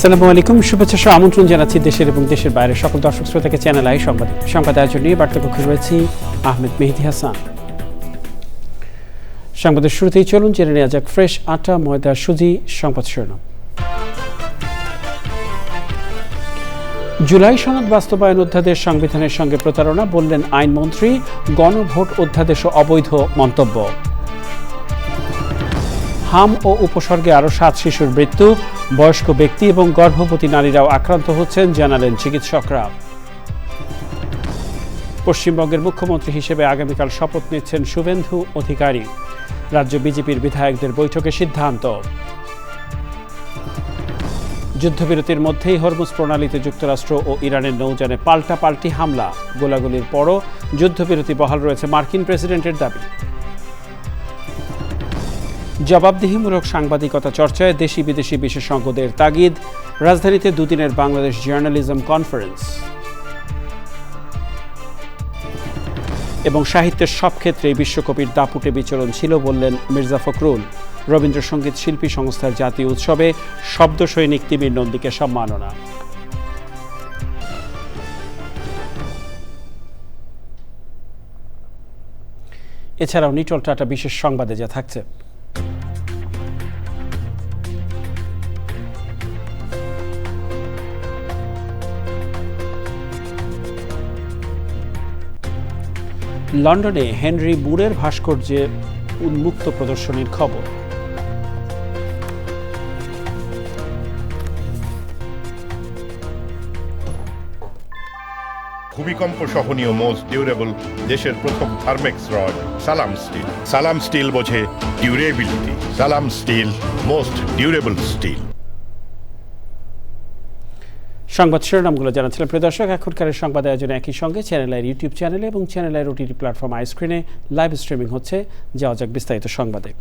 আসসালামু আলাইকুম, শুভেচ্ছা সহ আমন্ত্রণ জানাচ্ছি দেশের এবং দেশের বাইরের সকল দর্শক শ্রোতাকে চ্যানেল আই সংবাদ আয়োজন নিয়ে বার্তাকক্ষে রয়েছি আহমেদ মেহেদী হাসান। সংবাদের শুরুতেই চলুন জেনে নেওয়া যাক ফ্রেশ আটা, ময়দা, সুজি সংবাদ শিরোনাম। জুলাই সনদ বাস্তবায়ন অধ্যাদেশ সংবিধানের সঙ্গে প্রতারণা, বললেন আইনমন্ত্রী। গণভোট অধ্যাদেশও অবৈধ মন্তব্য। হাম ও উপসর্গে আরও 7 শিশুর মৃত্যু, বয়স্ক ব্যক্তি এবং গর্ভবতী নারীরাও আক্রান্ত হচ্ছেন, জানালেন চিকিৎসকরা। পশ্চিমবঙ্গের মুখ্যমন্ত্রী হিসেবে আগামীকাল শপথ নিচ্ছেন শুভেন্দু অধিকারী। রাজ্য বিজেপির বিধায়কদের বৈঠকে সিদ্ধান্ত। যুদ্ধবিরতির মধ্যেই হরমুজ প্রণালীতে যুক্তরাষ্ট্র ও ইরানের নৌযানে পাল্টাপাল্টি হামলা, গোলাগুলির পরও যুদ্ধবিরতি বহাল রয়েছে মার্কিন প্রেসিডেন্টের দাবি। জবাবদিহিমূলক সাংবাদিকতা চর্চায় দেশি বিদেশি বিশেষজ্ঞদের তাগিদ। রাজধানীতে দুদিনের বাংলাদেশ জার্নালিজম কনফারেন্স। এবং সাহিত্যের সব ক্ষেত্রেই বিশ্বকবির দাপুটে বিচরণ ছিল, বললেন মির্জা ফখরুল। রবীন্দ্রসঙ্গীত শিল্পী সংস্থার জাতীয় উৎসবে শব্দ সৈনিক তিমির নন্দীকে সম্মাননা। এছাড়াও নিটল টাটা বিশেষ সংবাদে যা থাকছে। লন্ডনে হেনরি মুরের ভাস্কর্যে উন্মুক্ত প্রদর্শনীর খবর। ভূমিকম্প সহনীয় মোস্ট ডিউরেবল দেশের প্রথম থার্মেক্স রড সালাম স্টিল। সালাম স্টিল বোঝে ডিউরেবিলিটি। সালাম স্টিল, মোস্ট ডিউরেবল স্টিল। সংবাদ শিরোনামগুলো জানাচ্ছিলেন প্রিয় দর্শক। এখনকার সংবাদ আয়োজনে একই সঙ্গে চ্যানেলের ইউটিউব চ্যানেলে এবং চ্যানেলের ওটিটি প্ল্যাটফর্ম আইস্ক্রিনে লাইভ স্ট্রিমিং হচ্ছে। যাওয়া যাক বিস্তারিত সংবাদে।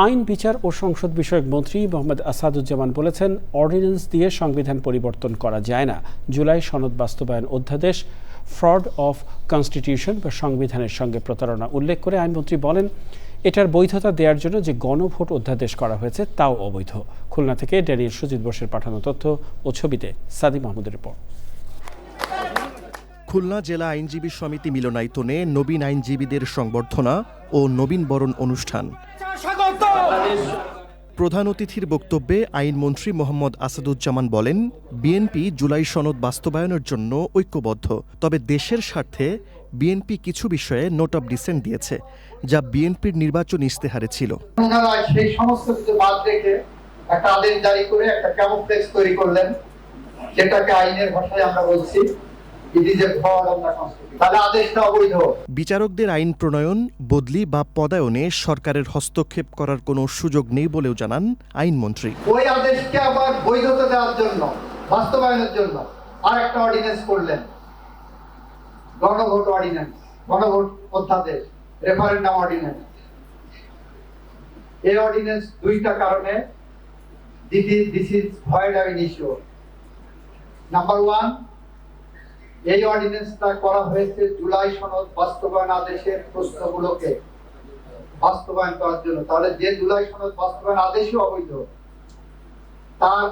আইন, বিচার ও সংসদ বিষয়ক মন্ত্রী মোহাম্মদ আসাদুজ্জামান বলেছেন, অর্ডিন্যান্স দিয়ে সংবিধান পরিবর্তন করা যায় না। জুলাই সনদ বাস্তবায়ন অধ্যাদেশ ফ্রড অফ কনস্টিটিউশন বা সংবিধানের সঙ্গে প্রতারণা উল্লেখ করে আইনমন্ত্রী বলেন, এটার বৈধতা দেওয়ার জন্য যে গণভোট অধ্যাদেশ করা হয়েছে তাও অবৈধ। খুলনা থেকে ড্যানিয়েল সুজিত বোসের পাঠানো তথ্য ও ছবিতে সাদি মাহমুদের রিপোর্ট। খুলনা জেলা আইনজীবী সমিতি মিলনায়তনে নবীন আইনজীবীদের সংবর্ধনা ও নবীন বরণ অনুষ্ঠান। প্রধান অতিথির বক্তব্যে আইনমন্ত্রী মোহাম্মদ আসাদুজ্জামান বলেন, বিএনপি জুলাই সনদ বাস্তবায়নের জন্য ঐক্যবদ্ধ। তবে দেশের স্বার্থে বিএনপি কিছু বিষয়ে নোট অব ডিসেন্ট দিয়েছে, যা বিএনপির নির্বাচনী ইশতেহারে ছিল। সেই সমস্ত কিছু বাদ রেখে একটা আদেশ জারি করে একটা ক্যামোফ্লেক্স তৈরি করলেন, যেটাকে আইনের ভাষায় আমরা বলছি বিচারকদের আইন প্রণয়ন, বদলি বা পদায়নে সরকারের হস্তক্ষেপ করার কোনো সুযোগ নেই বলেও জানান আইনমন্ত্রী। ওই আদেশকে আবার বৈধতা দেওয়ার জন্য, বাস্তবায়নের জন্য আরেকটা অর্ডিন্যান্স করলেন, গণভোট অর্ডিন্যান্স, গণভোট অধ্যাদেশ, রেফারেন্ডাম অর্ডিন্যান্স। এই অর্ডিন্যান্স দুইটা কারণে দিস ইজ ভয়েড অ্যাব ইস্যু। নাম্বার 1, এই অর্ডিন্যান্সটা করা হয়েছে জুলাই সনদ বাস্তবায়ন আদেশের প্রশ্নগুলোকে বাস্তবায়ন করার জন্য। তাহলে যে জুলাই সনদ বাস্তবায়ন আদেশই অবৈধ, তার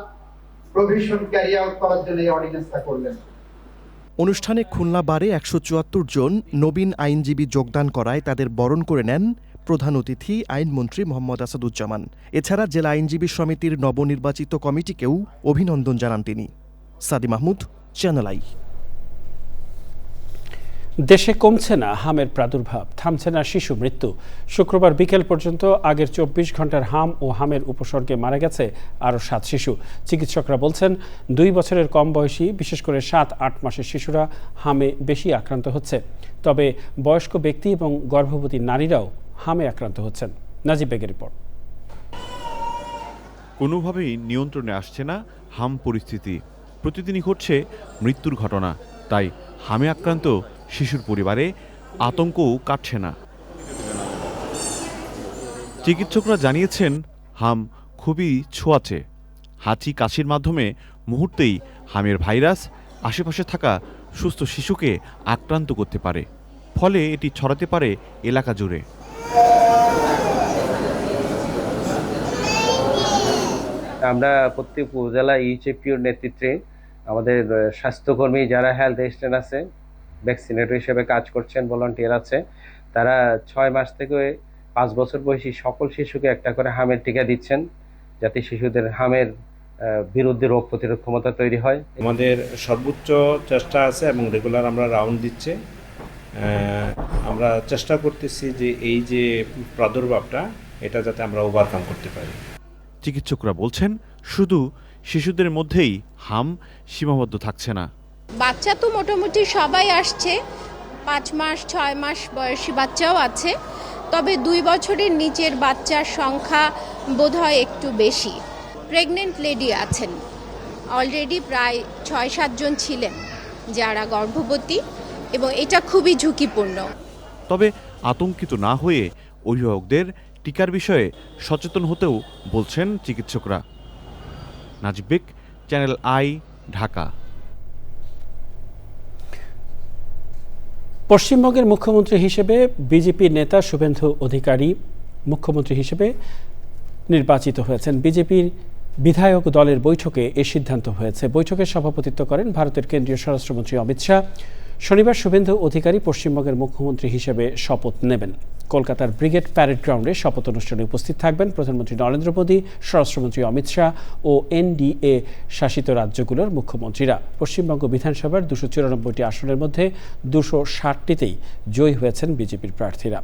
প্রভিশন ক্যারি আউট করার জন্য এই অর্ডিন্যান্সটা করলেন। অনুষ্ঠানে খুলনা বারে 174 জন নবীন আইনজীবী যোগদান করায় তাদের বরণ করে নেন প্রধান অতিথি আইনমন্ত্রী মোহাম্মদ আসাদুজ্জামান। এছাড়া জেলা আইনজীবী সমিতির নবনির্বাচিত কমিটিকেও অভিনন্দন জানান তিনি। সাদি মাহমুদ, চ্যানেল আই। দেশে কমছে না হামের প্রাদুর্ভাব, থামছে না শিশু মৃত্যু। শুক্রবার বিকেল পর্যন্ত আগের 24 ঘন্টার হাম ও হামের উপসর্গে মারা গেছে আরও 7 শিশু। চিকিৎসকরা বলছেন, 2 বছরের কম বয়সী, বিশেষ করে 7-8 মাসের শিশুরা হামে বেশি আক্রান্ত হচ্ছে। তবে বয়স্ক ব্যক্তি এবং গর্ভবতী নারীরাও হামে আক্রান্ত হচ্ছেন। নাজিব বেগের রিপোর্ট। কোনোভাবেই নিয়ন্ত্রণে আসছে না হাম পরিস্থিতি। প্রতিদিনই ঘটছে মৃত্যুর ঘটনা। তাই হামে আক্রান্ত শিশুর পরিবারে আতঙ্কও কাটছে না। চিকিৎসকরা জানিয়েছেন, হাম খুবই ছোঁয়াচে। হাঁচি কাশির মাধ্যমে মুহূর্তেই হামের ভাইরাস আশেপাশে থাকা সুস্থ শিশুকে আক্রান্ত করতে পারে। ফলে এটি ছড়াতে পারে এলাকা জুড়ে। আমরা প্রত্যেক উপজেলা ইউএইচপিওর নেতৃত্বে আমাদের স্বাস্থ্যকর্মী যারা হেলথ অ্যাসিস্ট্যান্ট আছে, ভ্যাকসিনেটর হিসেবে কাজ করছেন, ভলান্টিয়ার আছে, তারা 6 মাস থেকে 5 বছর বয়সী সকল শিশুকে একটা করে হামের টিকা দিচ্ছেন, যাতে শিশুদের হামের বিরুদ্ধে রোগ প্রতিরোধ ক্ষমতা তৈরি হয়। আমাদের সর্বোচ্চ চেষ্টা আছে এবং রেগুলার আমরা রাউন্ড দিচ্ছে। আমরা চেষ্টা করতেছি যে এই যে প্রাদুর্ভাবটা এটা যাতে আমরা ওভারকাম করতে পারি। চিকিৎসকরা বলছেন শুধু শিশুদের মধ্যেই হাম সীমাবদ্ধ থাকছে না। বাচ্চা তো মোটামুটি সবাই আসছে, 5 মাস 6 মাস বয়সী বাচ্চাও আছে, তবে 2 বছরের নিচের বাচ্চার সংখ্যা বোধহয় একটু বেশি। প্রেগনেন্ট লেডি আছেন, অলরেডি প্রায় 6-7 জন ছিলেন যারা গর্ভবতী, এবং এটা খুবই ঝুঁকিপূর্ণ। তবে আতঙ্কিত না হয়ে অভিভাবকদের টিকার বিষয়ে সচেতন হতেও বলছেন চিকিৎসকরা। নাজিব বেগ, চ্যানেল আই, ঢাকা। পশ্চিমবঙ্গের মুখ্যমন্ত্রী হিসেবে বিজেপির নেতা শুভেন্দু অধিকারী মুখ্যমন্ত্রী হিসেবে নির্বাচিত হয়েছেন। বিজেপির বিধায়ক দলের বৈঠকে এ সিদ্ধান্ত হয়েছে। বৈঠকে সভাপতিত্ব করেন ভারতের কেন্দ্রীয় স্বরাষ্ট্রমন্ত্রী অমিত শাহ। শনিবার শুভেন্দু অধিকারী পশ্চিমবঙ্গের মুখ্যমন্ত্রী হিসেবে শপথ নেবেন। কলকাতার ব্রিগেড প্যারেড গ্রাউন্ডে শপথ অনুষ্ঠানে উপস্থিত থাকবেন প্রধানমন্ত্রী নরেন্দ্র মোদী, স্বরাষ্ট্রমন্ত্রী অমিত শাহ ও এনডিএ শাসিত রাজ্যগুলোর মুখ্যমন্ত্রীরা। পশ্চিমবঙ্গ বিধানসভার 294টি আসনের মধ্যে 260টিতেই জয়ী হয়েছেন বিজেপির প্রার্থীরা।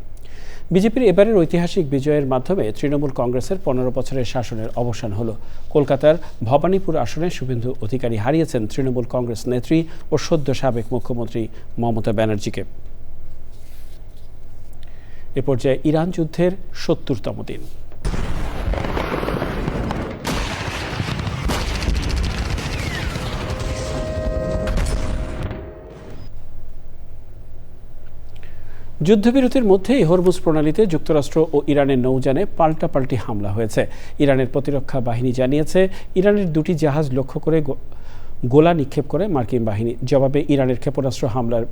বিজেপির এবারের ঐতিহাসিক বিজয়ের মাধ্যমে তৃণমূল কংগ্রেসের 15 বছরের শাসনের অবসান হলো। কলকাতার ভবানীপুর আসনে শুভেন্দু অধিকারী হারিয়েছেন তৃণমূল কংগ্রেস নেত্রী ও সদ্য সাবেক মুখ্যমন্ত্রী মমতা ব্যানার্জিকে। এ পর্যায়ে ইরান যুদ্ধের 70তম দিন। যুদ্ধবিরতির মধ্যেই হরমুজ প্রণালীতে যুক্তরাষ্ট্র ও ইরানের নৌযানে পাল্টাপাল্টি হামলা হয়েছে। ইরানের প্রতিরক্ষা বাহিনী জানিয়েছে ইরানের 2টি জাহাজ লক্ষ্য করে গোলা নিক্ষেপ করে মার্কিন বাহিনী। জবাবে ইরানের ক্ষেপণাস্ত্র হামলার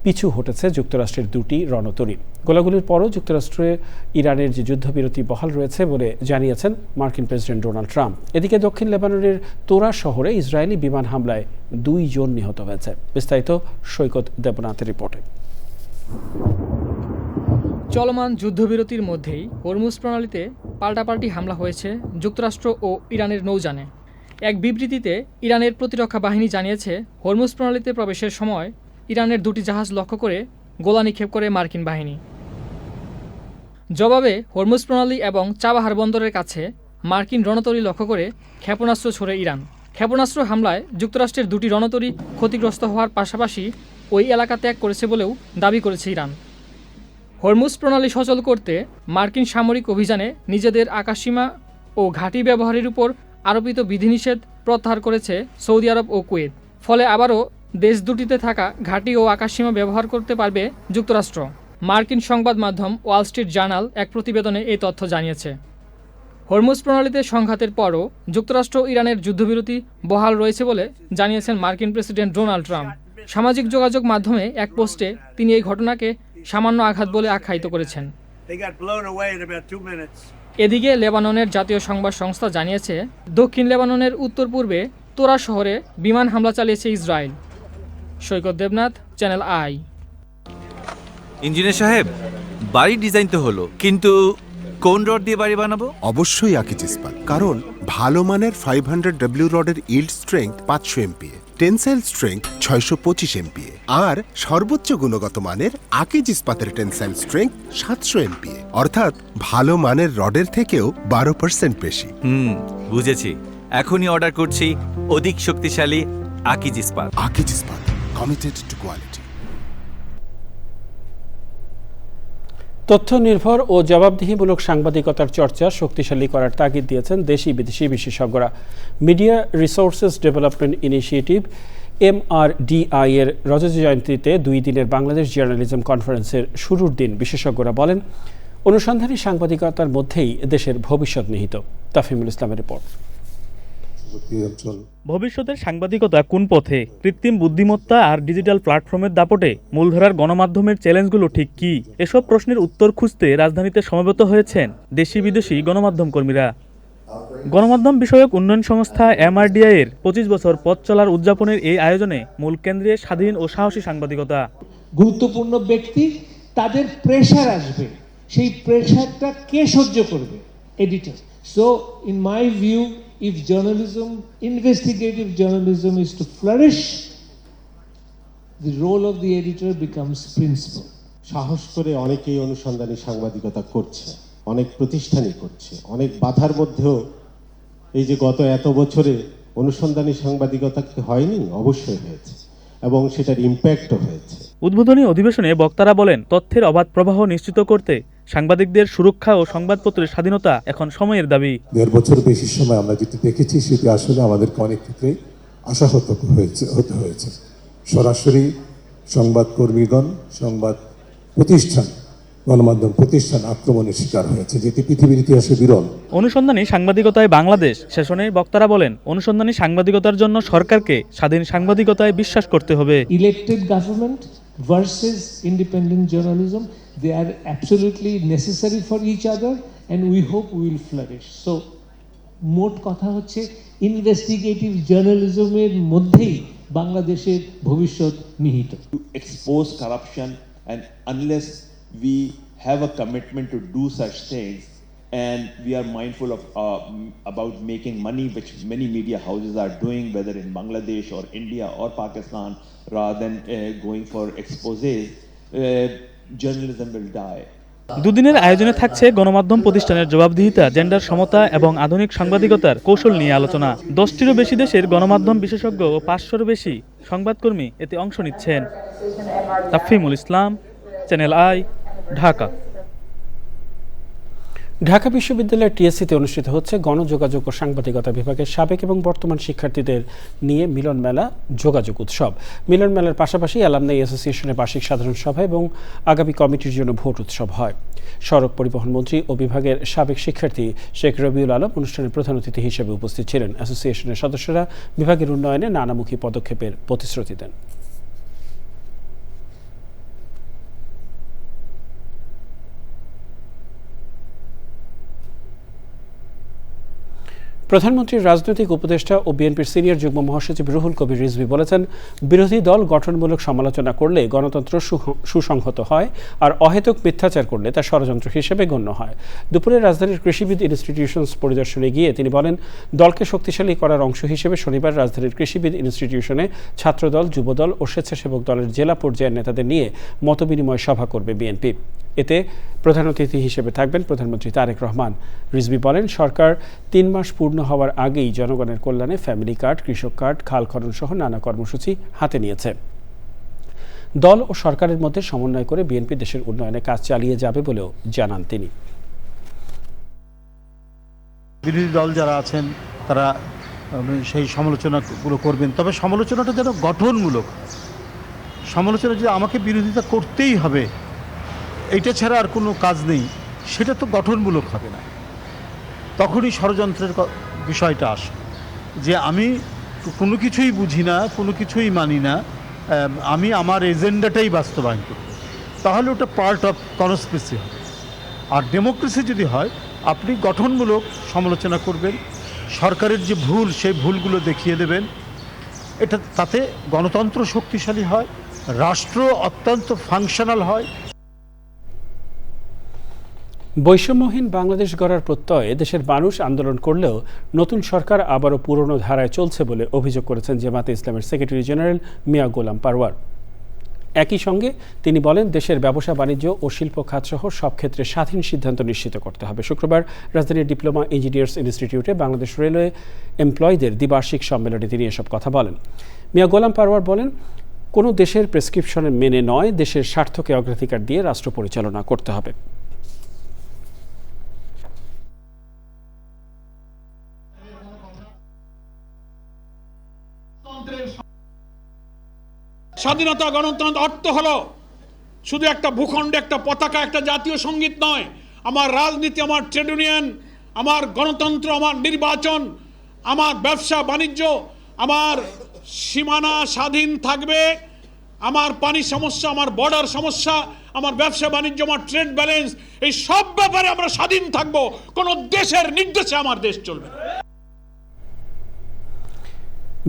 পিছু হটেছে যুক্তরাষ্ট্রের 2টি রণতরী। গোলাগুলির পরও যুক্তরাষ্ট্রে ইরানের যে যুদ্ধবিরতি বহাল রয়েছে বলে জানিয়েছেন মার্কিন প্রেসিডেন্ট ডোনাল্ড ট্রাম্প। এদিকে দক্ষিণ লেবাননের তোরা শহরে ইসরায়েলি বিমান হামলায় 2 জন নিহত হয়েছে। বিস্তারিত সৈকত দেবনাথের রিপোর্টে। চলমান যুদ্ধবিরতির মধ্যেই হরমুজ প্রণালীতে পাল্টাপাল্টি হামলা হয়েছে যুক্তরাষ্ট্র ও ইরানের নৌযানে। এক বিবৃতিতে ইরানের প্রতিরক্ষা বাহিনী জানিয়েছে হরমুজ প্রণালীতে প্রবেশের সময় ইরানের 2টি জাহাজ লক্ষ্য করে গোলা নিক্ষেপ করে মার্কিন বাহিনী। জবাবে হরমুজ প্রণালী এবং চাবাহার বন্দরের কাছে মার্কিন রণতরী লক্ষ্য করে ক্ষেপণাস্ত্র ছোড়ে ইরান। ক্ষেপণাস্ত্র হামলায় যুক্তরাষ্ট্রের 2টি রণতরী ক্ষতিগ্রস্ত হওয়ার পাশাপাশি ওই এলাকা ত্যাগ করেছে বলেও দাবি করেছে ইরান। হরমুজ প্রণালী সচল করতে মার্কিন সামরিক অভিযানে নিজেদের আকাশসীমা ও ঘাঁটি ব্যবহারের উপর আরোপিত বিধিনিষেধ প্রত্যাহার করেছে সৌদি আরব ও কুয়েত। ফলে আবারও দেশ দুটিতে থাকা ঘাঁটি ও আকাশসীমা ব্যবহার করতে পারবে যুক্তরাষ্ট্র। মার্কিন সংবাদ মাধ্যম ওয়াল স্ট্রিট জার্নাল এক প্রতিবেদনে এই তথ্য জানিয়েছে। হরমুজ প্রণালীতে সংঘাতের পরও যুক্তরাষ্ট্র ইরানের যুদ্ধবিরতি বহাল রয়েছে বলে জানিয়েছেন মার্কিন প্রেসিডেন্ট ডোনাল্ড ট্রাম্প। সামাজিক যোগাযোগ মাধ্যমে এক পোস্টে তিনি এই ঘটনাকে সামান্য আঘাত বলে আখ্যায়িত করেছেন। এদিকে লেবাননের জাতীয় সংবাদ সংস্থা জানিয়েছে দক্ষিণ লেবাননের উত্তর পূর্বে তোরা শহরে বিমান হামলা চালিয়েছে Israel. Saikat Debnath, channel I. Engineer সাহেব, বাড়ি ডিজাইন তো হলো, কিন্তু কোন রড দিয়ে বাড়ি বানাবো? অবশ্যই আকিজ ইস্পাত, কারণ ভালো মানের 500W রডের yield strength 500 MPa, tensile strength 625 MPa আর সর্বোচ্চ গুণগত মানের আকিজ ইস্পাতের টেনসাইল স্ট্রেংথ 700 MPa, অর্থাৎ ভালো মানের রডের থেকেও 12% বেশি। বুঝেছি, এখনই অর্ডার করছি অধিক শক্তিশালী আকিজ ইস্পাত। আকিজ ইস্পাত, কমিটেড টু কোয়ালিটি। তথ্য নির্ভর ও জবাবদিহিমূলক সাংবাদিকতার চর্চা শক্তিশালী করার তাগিদ দিয়েছেন দেশি বিদেশি বিশেষজ্ঞরা। Media resources development initiative MRDI এর রজত জয়ন্তীতে 2 দিনের বাংলাদেশ জার্নালিজম কনফারেন্সের শুরুর দিন বিশেষজ্ঞরা বলেন অনুসন্ধানী সাংবাদিকতার মধ্যেই দেশের ভবিষ্যৎ নিহিত। তাফিমুল ইসলামের রিপোর্ট। ভবিষ্যতের সাংবাদিকতা কোন পথে? কৃত্রিম বুদ্ধিমত্তা আর ডিজিটাল প্ল্যাটফর্মের দাপটে মূলধারার গণমাধ্যমের চ্যালেঞ্জগুলো ঠিক কি? এসব প্রশ্নের উত্তর খুঁজতে রাজধানীতে সমবেত হয়েছেন দেশি বিদেশি গণমাধ্যম কর্মীরা। গণমাধ্যম বিষয়ক উন্নয়ন সংস্থা MRDI এর 25 বছর পথ চলার উদযাপনের এই আয়োজনে মূল কেন্দ্রে স্বাধীন ও সাহসী সাংবাদিকতা। গুরুত্বপূর্ণ ব্যক্তি, তাদের প্রেশার আসবে, সেই প্রেশারটা কে সহ্য করবে? Editor. So in my view, if journalism, investigative journalism is to flourish, the role of the editor becomes principal. সাহস করে অনেকেই অনুসন্ধানী সাংবাদিকতা করছে, অনেক প্রতিষ্ঠানই করছে, অনেক বাধার মধ্যেও এই যে গত এত বছরে অনুসন্ধানী সাংবাদিকতা কি হয়নি? অবশ্যই হয়েছে, এবং সেটার ইম্প্যাক্টও হয়েছে। উদ্বোধনী অধিবেশনে বক্তারা বলেন, তথ্যের অবাধ প্রবাহ নিশ্চিত করতে সাংবাদিকদের সুরক্ষা ও সংবাদপত্রের স্বাধীনতা এখন সময়ের দাবি। 1.5 বছর বেশি সময় আমরা যেটি দেখেছি সেটি আসলে আমাদেরকে অনেক ক্ষেত্রে আশাহত হতে হয়েছে। সরাসরি সংবাদকর্মীগণ, সংবাদ প্রতিষ্ঠান, গণমাধ্যম প্রতিষ্ঠান আক্রমণের শিকার হয়েছে, যেটি পৃথিবীর ইতিহাসে বিরল। অনুসন্ধানী সাংবাদিকতায় বাংলাদেশ সেশনে বক্তারা বলেন, অনুসন্ধানী সাংবাদিকতার জন্য সরকারকে স্বাধীন সাংবাদিকতায় বিশ্বাস করতে হবে। Elected government versus independent journalism, they are absolutely necessary for each other and we hope we will flourish. So মোট কথা হচ্ছে ইনভেস্টিগেটিভ জার্নালিজমের মধ্যেই বাংলাদেশের ভবিষ্যৎ নিহিত। Expose corruption, and unless we have a commitment to do such things and we are mindful of about making money, which many media houses are doing, whether in Bangladesh or India or Pakistan, rather than going for exposés, journalism will die. দুদিনের আয়োজনে থাকছে গণমাধ্যম প্রতিষ্ঠানের জবাবদিহিতা, gender সমতা এবং আধুনিক সাংবাদিকতার কৌশল নিয়ে আলোচনা। 10টিরও বেশি দেশের গণমাধ্যম বিশেষজ্ঞ ও 500-র বেশি সংবাদকর্মী এতে অংশ নিচ্ছেন। তাফহিমুল ইসলাম, চ্যানেল আই, ঢাকা। ঢাকা বিশ্ববিদ্যালয়ের টিএসসিতে অনুষ্ঠিত হচ্ছে গণযোগাযোগ ও সাংবাদিকতা বিভাগের সাবেক এবং বর্তমান শিক্ষার্থীদের নিয়ে মিলন মেলা, যোগাযোগ উৎসব। মিলন মেলার পাশাপাশি অ্যালামনাই অ্যাসোসিয়েশনের বার্ষিক সাধারণ সভা এবং আগামী কমিটির জন্য ভোট উৎসব হয়। সড়ক পরিবহন মন্ত্রী ও বিভাগের সাবেক শিক্ষার্থী শেখ রবিউল আলম অনুষ্ঠানের প্রধান অতিথি হিসেবে উপস্থিত ছিলেন। অ্যাসোসিয়েশনের সদস্যরা বিভাগের উন্নয়নে নানামুখী পদক্ষেপের প্রতিশ্রুতি দেন। প্রধানমন্ত্রীর রাজনৈতিক উপদেষ্টা ও বিএনপির সিনিয়র যুগ্ম মহাসচিব রুহুল কবির রিজভী বলেছেন, বিরোধী দল গঠনমূলক সমালোচনা করলে গণতন্ত্র সুসংহত হয়, আর অহেতুক মিথ্যাচার করলে তা ষড়যন্ত্র হিসেবে গণ্য হয়। দুপুরে রাজধানীর কৃষিবিদ ইনস্টিটিউশনস পরিদর্শনে গিয়ে তিনি বলেন, দলকে শক্তিশালী করার অংশ হিসেবে শনিবার রাজধানীর কৃষিবিদ ইনস্টিটিউশনে ছাত্রদল, যুবদল ও স্বেচ্ছাসেবক দলের জেলা পর্যায়ের নেতাদের নিয়ে মতবিনিময় সভা করবে বিএনপি। এতে প্রধান অতিথি হিসেবে থাকবেন প্রধানমন্ত্রী তারেক রহমান। রিজভী বলেন, সরকার 3 মাস পূর্ণ হওয়ার আগেই জনগণের কল্যাণে ফ্যামিলি কার্ড, কৃষক কার্ড, খাল খনন সহ নানা কর্মসূচি হাতে নিয়েছে। দল ও সরকারের মধ্যে সমন্বয় করে বিএনপি দেশের উন্নয়নে কাজ চালিয়ে যাবে বলেও জানান তিনি। বিরোধী দল যারা আছেন তারা সেই সমালোচনাগুলো করবেন, তবে সমালোচনাটা যেন গঠনমূলক। সমালোচনা যদি আমাকে বিরোধিতা করতেই হবে, এইটা ছাড়া আর কোনো কাজ নেই, সেটা তো গঠনমূলক হবে না। তখনই ষড়যন্ত্রের বিষয়টা আসে, যে আমি কোনো কিছুই বুঝি না, কোনো কিছুই মানি না, আমি আমার এজেন্ডাটাই বাস্তবায়ন করব, তাহলে ওটা পার্ট অফ কনস্পিরেসি হবে। আর ডেমোক্রেসি যদি হয়, আপনি গঠনমূলক সমালোচনা করবেন, সরকারের যে ভুল সেই ভুলগুলো দেখিয়ে দেবেন, এটা তাতে গণতন্ত্র শক্তিশালী হয়, রাষ্ট্র অত্যন্ত ফাংশনাল হয়। বৈষম্যহীন বাংলাদেশ গড়ার প্রত্যয়ে দেশের মানুষ আন্দোলন করলেও নতুন সরকার আবারও পুরনো ধারায় চলছে বলে অভিযোগ করেছেন জামায়াতে ইসলামের সেক্রেটারি জেনারেল মিয়া গোলাম পারওয়ার। একই সঙ্গে তিনি বলেন, দেশের ব্যবসা বাণিজ্য ও শিল্প খাতসহ সব ক্ষেত্রে স্বাধীন সিদ্ধান্ত নিশ্চিত করতে হবে। শুক্রবার রাজধানীর ডিপ্লোমা ইঞ্জিনিয়ার্স ইনস্টিটিউটে বাংলাদেশ রেলওয়ে এমপ্লয়ীদের দ্বিবার্ষিক সম্মেলনে তিনি এসব কথা বলেন। মিয়া গোলাম পারওয়ার বলেন, কোনো দেশের প্রেসক্রিপশনে মেনে নয়, দেশের স্বার্থকে অগ্রাধিকার দিয়ে রাষ্ট্র পরিচালনা করতে হবে। স্বাধীনতা, গণতন্ত্র অর্থ হলো শুধু একটা ভূখণ্ডে একটা পতাকা, একটা জাতীয় সঙ্গীত নয়। আমার রাজনীতি, আমার ট্রেড ইউনিয়ন, আমার গণতন্ত্র, আমার নির্বাচন, আমার ব্যবসা বাণিজ্য, আমার সীমানা স্বাধীন থাকবে। আমার পানি সমস্যা, আমার বর্ডার সমস্যা, আমার ব্যবসা বাণিজ্য, আমার ট্রেড ব্যালেন্স, এই সব ব্যাপারে আমরা স্বাধীন থাকব। কোন দেশের নির্দেশে আমার দেশ চলবে না।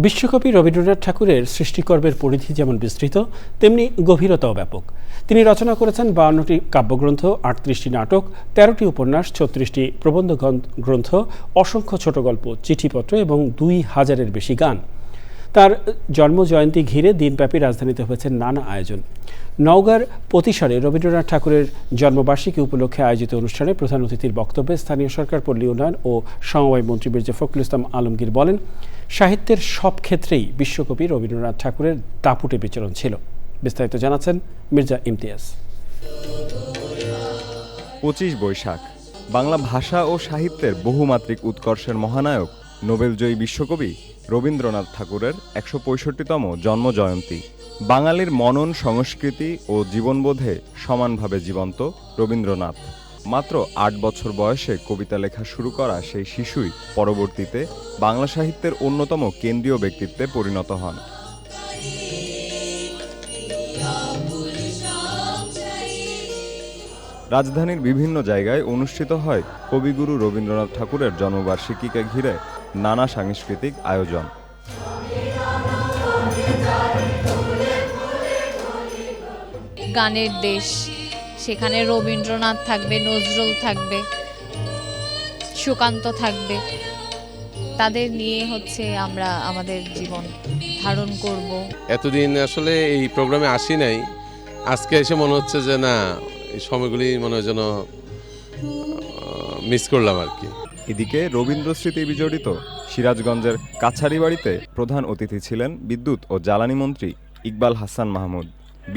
বিশ্বকবি রবীন্দ্রনাথ ঠাকুরের সৃষ্টিকর্মের পরিধি যেমন বিস্তৃত, তেমনি গভীরতাও ব্যাপক। তিনি রচনা করেছেন 52টি কাব্যগ্রন্থ, 38টি নাটক, 13টি উপন্যাস, 36টি প্রবন্ধ গ্রন্থ, অসংখ্য ছোট গল্প, চিঠিপত্র এবং 2000-এর বেশি গান। তার জন্মজয়ন্তী ঘিরে দিনব্যাপী রাজধানীতে হয়েছে নানা আয়োজন। নওগাঁর পতিসরে রবীন্দ্রনাথ ঠাকুরের জন্মবার্ষিকী উপলক্ষে আয়োজিত অনুষ্ঠানে প্রধান অতিথির বক্তব্যে স্থানীয় সরকার, পল্লী উন্নয়ন ও সমবায় মন্ত্রী মির্জা ফখরুল ইসলাম আলমগীর বলেন, সাহিত্যের সব ক্ষেত্রেই বিশ্বকবি রবীন্দ্রনাথ ঠাকুরের দাপুটে বিচরণ ছিল। বিস্তারিত জানাচ্ছেন মির্জা ইমতিয়াজ। 25 বৈশাখ বাংলা ভাষা ও সাহিত্যের বহুমাত্রিক উৎকর্ষের মহানায়ক নোবেলজয়ী বিশ্বকবি রবীন্দ্রনাথ ঠাকুরের 165তম জন্মজয়ন্তী। বাঙালির মনন, সংস্কৃতি ও জীবনবোধে সমানভাবে জীবন্ত রবীন্দ্রনাথ। মাত্র 8 বছর বয়সে কবিতা লেখা শুরু করা সেই শিশুই পরবর্তীতে বাংলা সাহিত্যের অন্যতম কেন্দ্রীয় ব্যক্তিত্বে পরিণত হন। রাজধানীর বিভিন্ন জায়গায় অনুষ্ঠিত হয় কবিগুরু রবীন্দ্রনাথ ঠাকুরের জন্মবার্ষিকীকে ঘিরে নানা সাংস্কৃতিক আয়োজন। গানের দেশ, সেখানে রবীন্দ্রনাথ থাকবে, নজরুল থাকবে, সুকান্ত থাকবে। তাদের নিয়ে আমরা আমাদের জীবন ধারণ করব। এতদিন আসলে এই প্রোগ্রামে আসি নাই, আজকে এসে মনে হচ্ছে যে না, এই সময়গুলি মনে হয় যেন মিস করলাম আর কি। এদিকে রবীন্দ্র স্মৃতি বিজড়িত সিরাজগঞ্জের কাছারিবাড়িতে প্রধান অতিথি ছিলেন বিদ্যুৎ ও জ্বালানি মন্ত্রী ইকবাল হাসান মাহমুদ।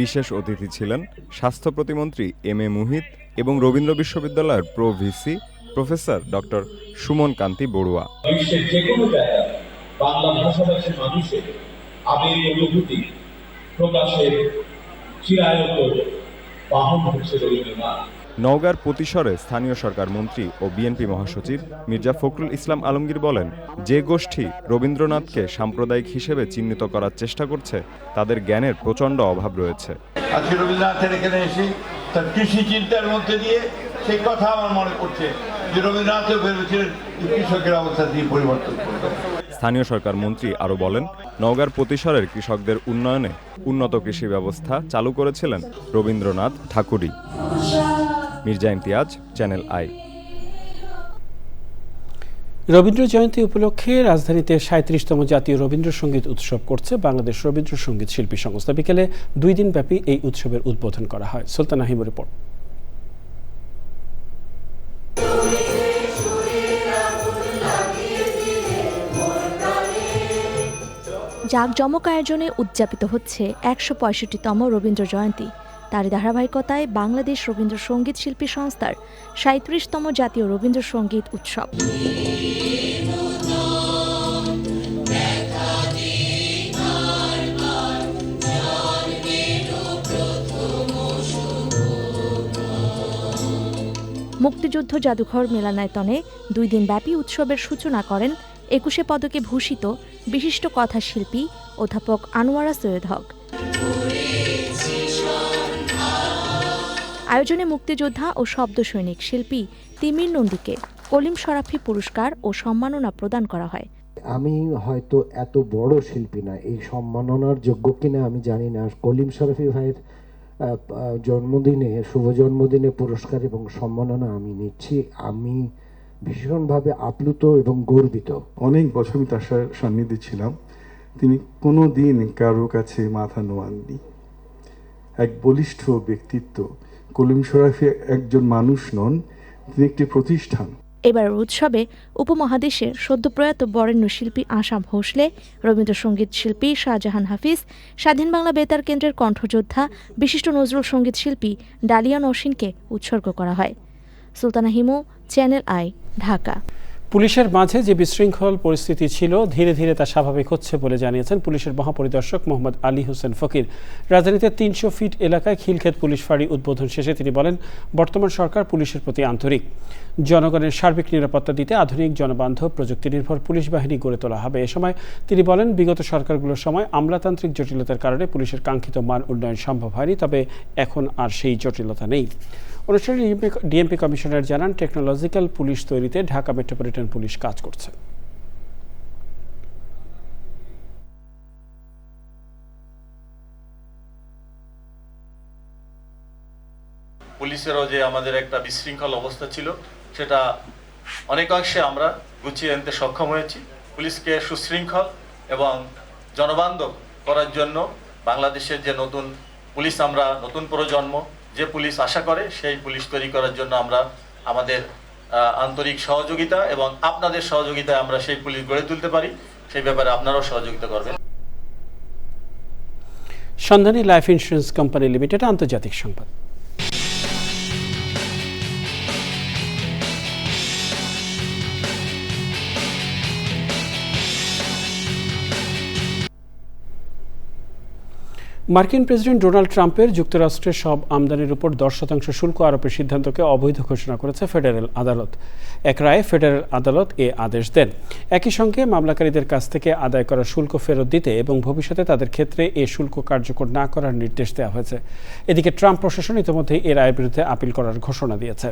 বিশেষ অতিথি ছিলেন স্বাস্থ্য প্রতিমন্ত্রী এম এ মুহিত এবং রবীন্দ্র বিশ্ববিদ্যালয়ের প্রো-ভিসি প্রফেসর ডক্টর সুমন কান্তি বড়ুয়া। বিশ্বের যে কোনো জায়গায় বাংলা ভাষাভাষী মানুষের আবেগ অনুভূতি প্রকাশের চিরায়ত বাহন হচ্ছে রবীন্দ্রনাথ। নওগাঁর পতিসরে স্থানীয় সরকার মন্ত্রী ও বিএনপি মহাসচিব মির্জা ফখরুল ইসলাম আলমগীর বলেন, যে গোষ্ঠী রবীন্দ্রনাথকে সাম্প্রদায়িক হিসেবে চিহ্নিত করার চেষ্টা করছে, তাদের জ্ঞানের প্রচণ্ড অভাব রয়েছে। আজকে রবীন্দ্রনাথের এখানে এসে তার কৃষি চিন্তার মধ্যে দিয়ে সেই কথা আমার মনে পড়ছে যে রবীন্দ্রনাথও ভেবেছিলেন কৃষকের অবস্থা দিয়ে পরিবর্তন করবে। স্থানীয় সরকার মন্ত্রী আরও বলেন, নওগাঁর পতিসরের কৃষকদের উন্নয়নে উন্নত কৃষি ব্যবস্থা চালু করেছিলেন রবীন্দ্রনাথ ঠাকুরই। Mirza Imtiaz, channel I. রবীন্দ্র জয়ন্তী উপলক্ষে রাজধানীতে 37তম জাতীয় রবীন্দ্রসঙ্গীত উৎসব করছে বাংলাদেশ রবীন্দ্রসঙ্গীত শিল্পী সংস্থা। বিকেলে 2 দিন ব্যাপী এই উৎসবের উদ্বোধন করা হয়। সুলতানা হিমুর রিপোর্ট। জাঁকজমক আয়োজনে উদযাপিত হচ্ছে 165তম রবীন্দ্র জয়ন্তী। তার ধারাবাহিকতায় বাংলাদেশ রবীন্দ্রসঙ্গীত শিল্পী সংস্থার 37তম জাতীয় রবীন্দ্রসঙ্গীত উৎসব। মুক্তিযুদ্ধ জাদুঘর মিলনায়তনে 2 দিন ব্যাপী উৎসবের সূচনা করেন 21 পদকে ভূষিত বিশিষ্ট কথাশিল্পী অধ্যাপক আনোয়ারা সৈয়দ হক। আয়োজনে মুক্তিযোদ্ধা ও শব্দ সৈনিক শিল্পী তিমির নন্দীকে কলিম শরাফি পুরস্কার ও সম্মাননা প্রদান করা হয়। আমি হয়তো এত বড় শিল্পী না, এই সম্মাননার যোগ্য কিনা আমি জানি না। কলিম শরাফি ভাইয়ের জন্মদিনে, শুভ জন্মদিনে পুরস্কার এবং সম্মাননা আমি নিচ্ছি। আমি ভীষণভাবে আপ্লুত এবং গর্বিত। অনেক বছর আমি তার সান্নিধ্যে ছিলাম। তিনি কোনো দিন কারো কাছে মাথা নোয়াননি। এক বলিষ্ঠ ব্যক্তিত্ব। কলিম শরাফি একজন মানুষ নন, তিনি একটি প্রতিষ্ঠান। এবার উৎসবে উপমহাদেশের সদ্যপ্রয়াত বরেণ্য শিল্পী আসাম ভোসলে, রবীন্দ্রসঙ্গীত শিল্পী শাহজাহান হাফিজ, স্বাধীন বাংলা বেতার কেন্দ্রের কণ্ঠযোদ্ধা বিশিষ্ট নজরুল সঙ্গীত শিল্পী ডালিয়া নওশিনকে উৎসর্গ করা হয়। Sultana Himu, channel I, Dhaka. পুলিশের মাঝে যে বিশৃঙ্খল পরিস্থিতি ছিল ধীরে ধীরে তা স্বাভাবিক হচ্ছে বলে জানিয়েছেন পুলিশের মহাপরিদর্শক মোহাম্মদ আলী হোসেন ফকির। রাজধানীতে ৩০০ ফিট এলাকায় খিলক্ষেত পুলিশ ফাঁড়ি উদ্বোধন শেষে তিনি বলেন, বর্তমান সরকার পুলিশের প্রতি আন্তরিক। জনগণের সার্বিক নিরাপত্তা দিতে আধুনিক জনবান্ধব প্রযুক্তি নির্ভর পুলিশ বাহিনী গড়ে তোলা হবে। এ সময় তিনি বলেন, বিগত সরকারগুলোর সময় আমলাতান্ত্রিক জটিলতার কারণে পুলিশের কাঙ্ক্ষিত মান উন্নয়ন সম্ভব হয়নি, তবে এখন আর সেই জটিলতা নেই। অনুষ্ঠানে ডিএমপি কমিশনার জানান, টেকনোলজিক্যাল পুলিশ তৈরিতে ঢাকা মেট্রোপলিটন পুলিশ কাজ করছে। পুলিশেরও যে আমাদের একটা বিশৃঙ্খল অবস্থা ছিল সেটা অনেকাংশে আমরা গুছিয়ে আনতে সক্ষম হয়েছি। পুলিশকে সুশৃঙ্খল এবং জনবান্ধব করার জন্য বাংলাদেশের যে নতুন পুলিশ, আমরা নতুন প্রজন্ম যে পুলিশ আশা করে সেই পুলিশ তৈরি করার জন্য আমরা আমাদের আন্তরিক সহযোগিতা এবং আপনাদের সহযোগিতায় আমরা সেই পুলিশ গড়ে তুলতে পারি, সেই ব্যাপারে আপনারাও সহযোগিতা করবেন। সন্ধানী লাইফ ইন্স্যুরেন্স কোম্পানি লিমিটেড আন্তর্জাতিক সংবাদ। মার্কিন প্রেসিডেন্ট ডোনাল্ড ট্রাম্পের যুক্তরাষ্ট্রের সব আমদানির উপর 10% শুল্ক আরোপের সিদ্ধান্তকে অবৈধ ঘোষণা করেছে ফেডারেল আদালত। এক রায়ে ফেডারেল আদালত এ আদেশ দেন। একই সঙ্গে মামলাকারীদের কাছ থেকে আদায় করা শুল্ক ফেরত দিতে এবং ভবিষ্যতে তাদের ক্ষেত্রে এ শুল্ক কার্যকর না করার নির্দেশ দেওয়া হয়েছে। এদিকে ট্রাম্প প্রশাসন ইতিমধ্যে এ রায়ের বিরুদ্ধে আপিল করার ঘোষণা দিয়েছে।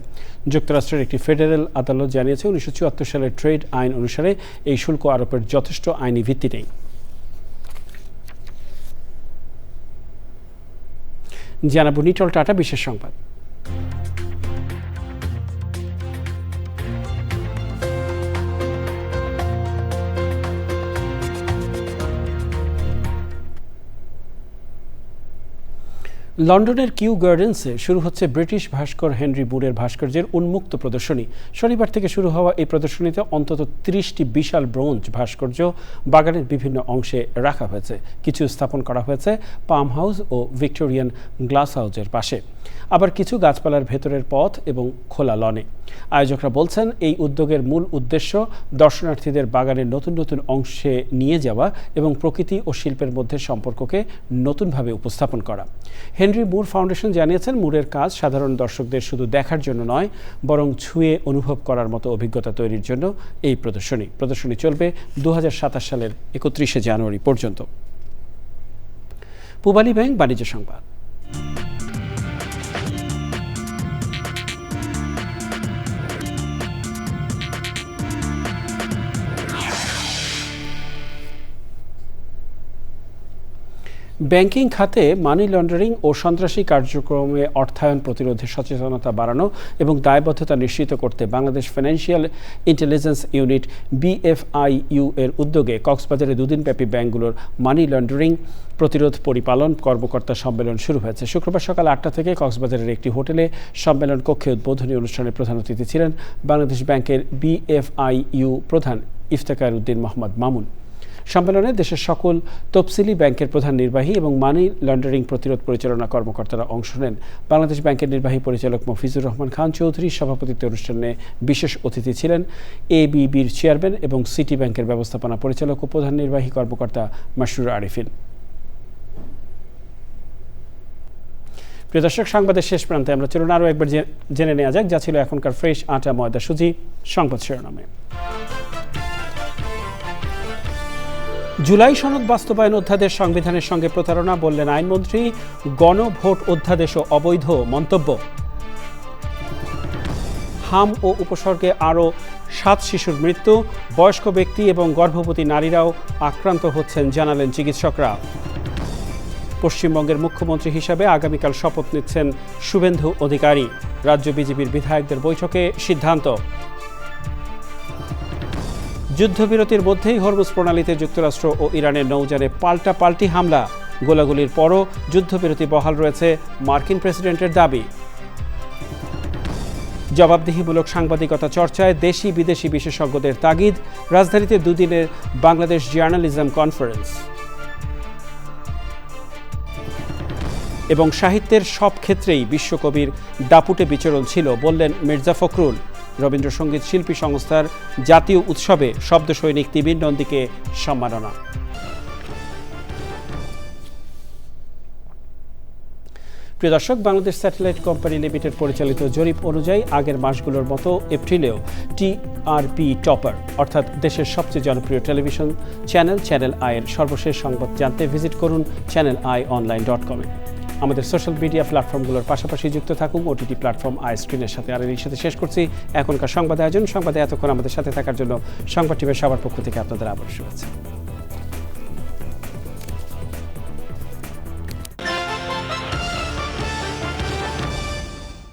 যুক্তরাষ্ট্রের একটি ফেডারেল আদালত জানিয়েছে, 1974 সালের ট্রেড আইন অনুসারে এই শুল্ক আরোপের যথেষ্ট আইনি ভিত্তি নেই। জানাবো নিটল টাটা বিশেষ সংবাদ। লন্ডনের কিউ গার্ডেন্সে শুরু হচ্ছে ব্রিটিশ ভাস্কর হেনরি মুরের ভাস্কর্যের উন্মুক্ত প্রদর্শনী। শনিবার থেকে শুরু হওয়া এই প্রদর্শনীতে অন্তত 30টি বিশাল ব্রোঞ্জ ভাস্কর্য বাগানের বিভিন্ন অংশে রাখা হয়েছে। কিছু স্থাপন করা হয়েছে পাম হাউস ও ভিক্টোরিয়ান গ্লাস হাউসের পাশে, আবার কিছু গাছপালার ভেতরের পথ এবং খোলা লনে। আয়োজকরা বলছেন, এই উদ্যোগের মূল উদ্দেশ্য দর্শনার্থীদের বাগানের নতুন নতুন অংশে নিয়ে যাওয়া এবং প্রকৃতি ও শিল্পের মধ্যে সম্পর্ককে নতুনভাবে উপস্থাপন করা। হেনরি মুর ফাউন্ডেশন জানিয়েছেন, মুরের কাজ সাধারণ দর্শকদের শুধু দেখার জন্য নয়, বরং ছুঁয়ে অনুভব করার মতো অভিজ্ঞতা তৈরির জন্য এই প্রদর্শনী চলবে 2027 সালের 31 জানুয়ারি পর্যন্ত। পূবালী ব্যাংক বাণিজ্য সংবাদ। ব্যাংকিং খাতে মানি লন্ডারিং ও সন্ত্রাসী কার্যক্রমে অর্থায়ন প্রতিরোধে সচেতনতা বাড়ানো এবং দায়বদ্ধতা নিশ্চিত করতে Bangladesh financial intelligence unit BFIU এর উদ্যোগে কক্সবাজারে দুদিনব্যাপী ব্যাংকগুলোর মানি লন্ডারিং প্রতিরোধ পরিপালন কর্মকর্তা সম্মেলন শুরু হয়েছে। শুক্রবার সকাল 8টা থেকে কক্সবাজারের একটি হোটেলে সম্মেলন কক্ষে উদ্বোধনী অনুষ্ঠানে প্রধান অতিথি ছিলেন বাংলাদেশ ব্যাংকের BFIU প্রধান ইফতেখার উদ্দিন মোহাম্মদ মামুন। সম্মেলনে দেশের সকল তফসিলি ব্যাংকের প্রধান নির্বাহী এবং মানি লন্ডারিং প্রতিরোধ পরিচালনা কর্মকর্তারা অংশ নেন। বাংলাদেশ ব্যাংকের নির্বাহী পরিচালক মফিজুর রহমান খান চৌধুরীর সভাপতিত্বে অনুষ্ঠানে বিশেষ অতিথি ছিলেন ABB'র চেয়ারম্যান এবং সিটি ব্যাংকের ব্যবস্থাপনা পরিচালক ও প্রধান নির্বাহী কর্মকর্তা মাসরুর আরিফিন। প্রিয় দর্শক, সংবাদের শেষ প্রান্তে আমরা চলুন আরও একবার জেনে নেওয়া যাক যা ছিল এখনকার ফ্রেশ আটা ময়দা সুজি সংবাদ শিরোনামে। জুলাই সনদ বাস্তবায়ন অধ্যাদেশ সংবিধানের সঙ্গে প্রতারণা বললেন আইনমন্ত্রী। গণভোট অধ্যাদেশও অবৈধ মন্তব্য। হাম ও উপসর্গে আরও 7 শিশুর মৃত্যু, বয়স্ক ব্যক্তি এবং গর্ভবতী নারীরাও আক্রান্ত হচ্ছেন জানালেন চিকিৎসকরা। পশ্চিমবঙ্গের মুখ্যমন্ত্রী হিসাবে আগামীকাল শপথ নিচ্ছেন শুভেন্দু অধিকারী। রাজ্য বিজেপির বিধায়কদের বৈঠকে সিদ্ধান্ত। যুদ্ধবিরতির মধ্যেই হরমুজ প্রণালীতে যুক্তরাষ্ট্র ও ইরানের নৌযানে পাল্টাপাল্টি হামলা। গোলাগুলির পরও যুদ্ধবিরতি বহাল রয়েছে মার্কিন প্রেসিডেন্টের দাবি। জবাবদিহিমূলক সাংবাদিকতা চর্চায় দেশি বিদেশি বিশেষজ্ঞদের তাগিদ। রাজধানীতে দুদিনের বাংলাদেশ জার্নালিজম কনফারেন্স। এবং সাহিত্যের সব ক্ষেত্রেই বিশ্বকবির দাপুটে বিচরণ ছিল বললেন মির্জা ফখরুল। রবীন্দ্রসঙ্গীত শিল্পী সংস্থার জাতীয় উৎসবে শব্দ সৈনিক তিমির নন্দীকে সম্মাননা। প্রিয় দর্শক, বাংলাদেশ স্যাটেলাইট কোম্পানি লিমিটেড পরিচালিত জরিপ অনুযায়ী আগের মাসগুলোর মতো এপ্রিলেও টিআরপি টপার অর্থাৎ দেশের সবচেয়ে জনপ্রিয় টেলিভিশন চ্যানেল চ্যানেল আইয়ের সর্বশেষ সংবাদ জানতে ভিজিট করুন channelionline.com। আমাদের সোশ্যাল মিডিয়া প্ল্যাটফর্মগুলোর পাশাপাশি যুক্ত থাকুন ওটিটি প্ল্যাটফর্ম আইস্ক্রিনের সাথে। আর এর সাথে শেষ করছি এখনকার সংবাদ আয়োজন। সংবাদে এতক্ষণ আমাদের সাথে থাকার জন্য সংবাদ টিমের সবার পক্ষ থেকে আপনাদের আবার শুভেচ্ছা।